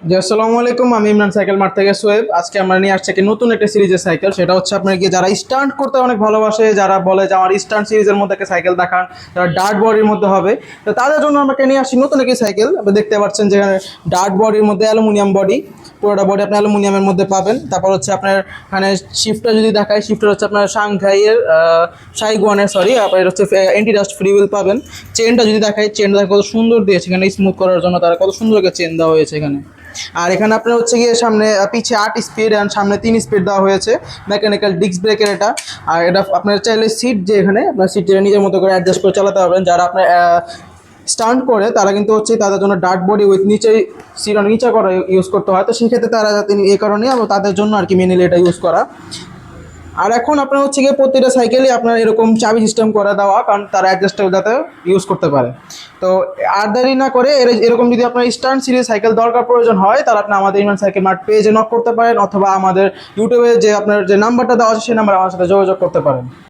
জি, আসসালামু আলাইকুম। আমি ইমরান সাইকেল মার্ট থেকে সোয়েব। আজকে আমরা নিয়ে আসছি নতুন একটা সিরিজের সাইকেল। সেটা হচ্ছে আপনার কি যারা স্টান্ট করতে অনেক ভালোবাসে, যারা বলে যে আমার স্টান্ট সিরিজের মধ্যে একটা সাইকেল দেখান, যারা ডার্ট বডির মধ্যে হবে, তো তাদের জন্য আমাকে নিয়ে আসছি নতুন একটি সাইকেল। আপনি দেখতে পাচ্ছেন যেখানে ডার্ট বডির মধ্যে অ্যালুমিনিয়াম বডি, পুরোটা বডি আপনি অ্যালুমিনিয়ামের মধ্যে পাবেন। তারপর হচ্ছে আপনার এখানে শিফটটা যদি দেখায়, শিফটার হচ্ছে আপনার সাংঘাইয়ের সাইগুয়ানের, সরি, আপনার এটা হচ্ছে অ্যান্টি ডাস্ট ফ্রি হুইল পাবেন। চেনটা যদি দেখায়, চেনটা কত সুন্দর দিয়েছে এখানে স্মুথ করার জন্য, তারা কত সুন্দর একটা চেন দেওয়া হয়েছে এখানে। আর এখানে আপনার হচ্ছে গিয়ে সামনে পিছে 8 স্পিড অ্যান্ড সামনে 3 স্পিড দেওয়া হয়েছে। মেকানিক্যাল ডিস্ক ব্রেকের এটা। আর এটা আপনার চাইলে সিট, যে এখানে আপনার সিট যেটা নিজের মতো করে অ্যাডজাস্ট করে চালাতে পারবেন। যারা আপনার স্টান্ট করে তারা কিন্তু হচ্ছে তাদের জন্য ডার্ট বডি উইথ নিচেই সিট নিচে করা ইউজ করতে হয়, তো সেক্ষেত্রে তারা যাতে এই কারণে তাদের জন্য আর কি মেনলি এটা ইউজ করা। আর এখন আপনার হচ্ছে গিয়ে প্রতিটা সাইকেলে আপনার এরকম চাবি সিস্টেম করে দেওয়া, কারণ তারা অ্যাডজাস্টেবল যাতে ইউজ করতে পারে। তো আর দেরি না করে এরকম যদি আপনার স্টার্ন সিরিজ সাইকেল দরকার প্রয়োজন হয়, তাহলে আপনি আমাদের ইমরান সাইকেল মার্ট পেজে নক করতে পারেন, অথবা আমাদের ইউটিউবে যে আপনার যে নাম্বারটা দেওয়া আছে সেই নাম্বারে আমার সাথে যোগাযোগ করতে পারেন।